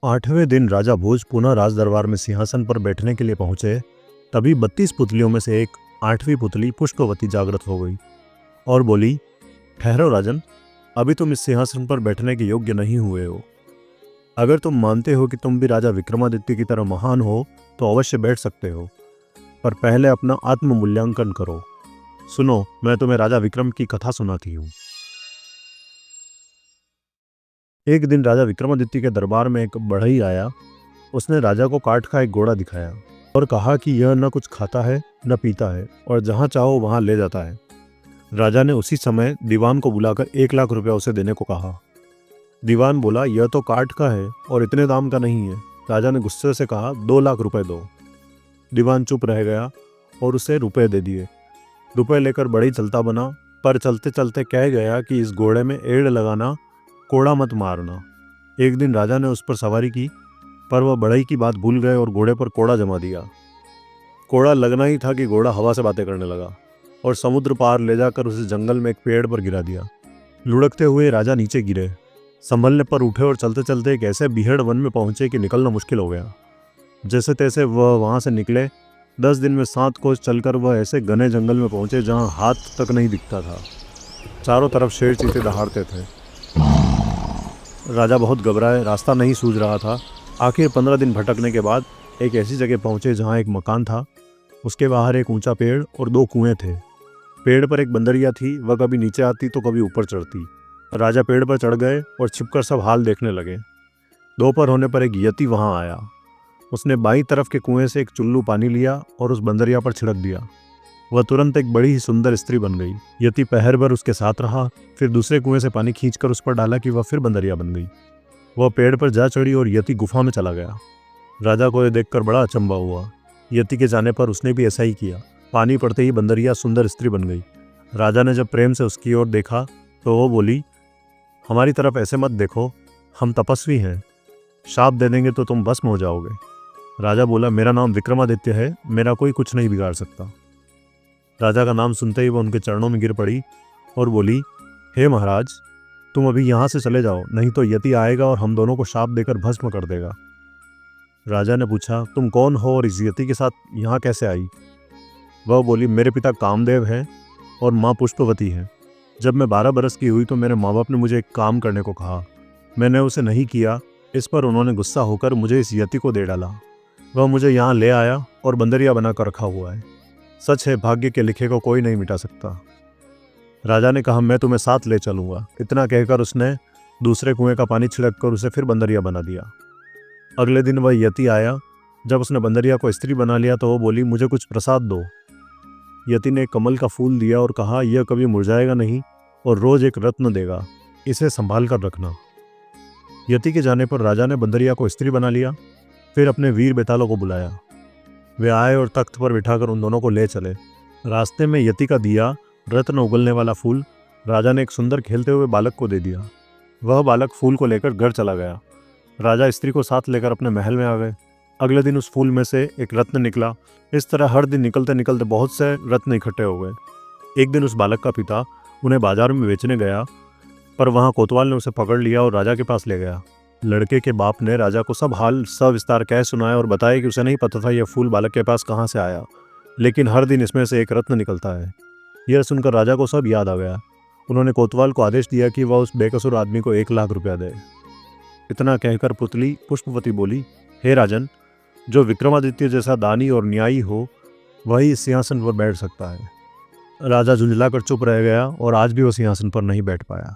8वें दिन राजा भोज पुनः राज दरबार में सिंहासन पर बैठने के लिए पहुंचे। तभी 32 पुतलियों में से एक 8वीं पुतली पुष्पवती जागृत हो गई और बोली, ठहरो राजन, अभी तुम इस सिंहासन पर बैठने के योग्य नहीं हुए हो। अगर तुम मानते हो कि तुम भी राजा विक्रमादित्य की तरह महान हो तो अवश्य बैठ सकते हो, पर पहले अपना आत्म मूल्यांकन करो। सुनो, मैं तुम्हें राजा विक्रम की कथा सुनाती हूँ। एक दिन राजा विक्रमादित्य के दरबार में एक बढ़ई आया। उसने राजा को काठ का एक घोड़ा दिखाया और कहा कि यह न कुछ खाता है न पीता है और जहाँ चाहो वहाँ ले जाता है। राजा ने उसी समय दीवान को बुलाकर 1 लाख रुपया उसे देने को कहा। दीवान बोला, यह तो काठ का है और इतने दाम का नहीं है। राजा ने गुस्से से कहा, 2 लाख रुपए दो। दीवान चुप रह गया और उसे रुपए दे दिए। रुपए लेकर बढ़ई चलता बना, पर चलते चलते कह गया कि इस घोड़े में एड़ लगाना, कोड़ा मत मारना। एक दिन राजा ने उस पर सवारी की, पर वह बढ़ई की बात भूल गए और घोड़े पर कोड़ा जमा दिया। कोड़ा लगना ही था कि घोड़ा हवा से बातें करने लगा और समुद्र पार ले जाकर उसे जंगल में एक पेड़ पर गिरा दिया। लुढ़कते हुए राजा नीचे गिरे, संभलने पर उठे और चलते चलते एक ऐसे बीहड़ वन में पहुंचे कि निकलना मुश्किल हो गया। जैसे तैसे वह वहां से निकले। 10 दिन में 7 कोस चलकर वह ऐसे घने जंगल में पहुंचे जहां हाथ तक नहीं दिखता था। चारों तरफ शेर चीते दहाड़ते थे। राजा बहुत घबराए, रास्ता नहीं सूझ रहा था। आखिर 15 दिन भटकने के बाद एक ऐसी जगह पहुंचे जहां एक मकान था। उसके बाहर एक ऊंचा पेड़ और 2 कुएं थे। पेड़ पर एक बंदरिया थी, वह कभी नीचे आती तो कभी ऊपर चढ़ती। राजा पेड़ पर चढ़ गए और छिपकर सब हाल देखने लगे। दोपहर होने पर एक यति वहां आया। उसने बाईं तरफ के कुएं से एक चुल्लू पानी लिया और उस बंदरिया पर छिड़क दिया। वह तुरंत एक बड़ी ही सुंदर स्त्री बन गई। यति पहर भर उसके साथ रहा, फिर दूसरे कुएं से पानी खींचकर उस पर डाला कि वह फिर बंदरिया बन गई। वह पेड़ पर जा चढ़ी और यति गुफा में चला गया। राजा को यह देखकर बड़ा अचंभा हुआ। यति के जाने पर उसने भी ऐसा ही किया। पानी पड़ते ही बंदरिया सुंदर स्त्री बन गई। राजा ने जब प्रेम से उसकी ओर देखा तो वो बोली, हमारी तरफ ऐसे मत देखो, हम तपस्वी हैं, शाप दे देंगे तो तुम भस्म हो जाओगे। राजा बोला, मेरा नाम विक्रमादित्य है, मेरा कोई कुछ नहीं बिगाड़ सकता। राजा का नाम सुनते ही वह उनके चरणों में गिर पड़ी और बोली, हे महाराज, तुम अभी यहाँ से चले जाओ, नहीं तो यति आएगा और हम दोनों को शाप देकर भस्म कर देगा। राजा ने पूछा, तुम कौन हो और इस यति के साथ यहाँ कैसे आई? वह बोली, मेरे पिता कामदेव हैं और माँ पुष्पवती हैं। जब मैं 12 बरस की हुई तो मेरे माँ बाप ने मुझे एक काम करने को कहा। मैंने उसे नहीं किया। इस पर उन्होंने गुस्सा होकर मुझे इस यति को दे डाला। वह मुझे यहाँ ले आया और बंदरिया बनाकर रखा हुआ है। सच है, भाग्य के लिखे को कोई नहीं मिटा सकता। राजा ने कहा, मैं तुम्हें साथ ले चलूंगा। इतना कहकर उसने दूसरे कुएं का पानी छिड़क कर उसे फिर बंदरिया बना दिया। अगले दिन वह यति आया। जब उसने बंदरिया को स्त्री बना लिया तो वो बोली, मुझे कुछ प्रसाद दो। यति ने कमल का फूल दिया और कहा, यह कभी मुरझाएगा नहीं और रोज एक रत्न देगा, इसे संभाल कर रखना। यति के जाने पर राजा ने बंदरिया को स्त्री बना लिया। फिर अपने वीर बेतालों को बुलाया। वे आए और तख्त पर बिठाकर उन दोनों को ले चले। रास्ते में यति का दिया, रत्न उगलने वाला फूल, राजा ने एक सुंदर खेलते हुए बालक को दे दिया। वह बालक फूल को लेकर घर चला गया। राजा स्त्री को साथ लेकर अपने महल में आ गए। अगले दिन उस फूल में से एक रत्न निकला। इस तरह हर दिन निकलते निकलते बहुत से रत्न इकट्ठे हो गए। एक दिन उस बालक का पिता उन्हें बाजार में बेचने गया, पर वहाँ कोतवाल ने उसे पकड़ लिया और राजा के पास ले गया। लड़के के बाप ने राजा को सब हाल सविस्तार कह सुनाया और बताया कि उसे नहीं पता था यह फूल बालक के पास कहाँ से आया, लेकिन हर दिन इसमें से एक रत्न निकलता है। यह सुनकर राजा को सब याद आ गया। उन्होंने कोतवाल को आदेश दिया कि वह उस बेकसूर आदमी को 1 लाख रुपया दे। इतना कहकर पुतली पुष्पवती बोली, हे राजन, जो विक्रमादित्य जैसा दानी और न्यायी हो वही इस सिंहासन पर बैठ सकता है। राजा झुंझलाकर चुप रह गया और आज भी वह सिंहासन पर नहीं बैठ पाया।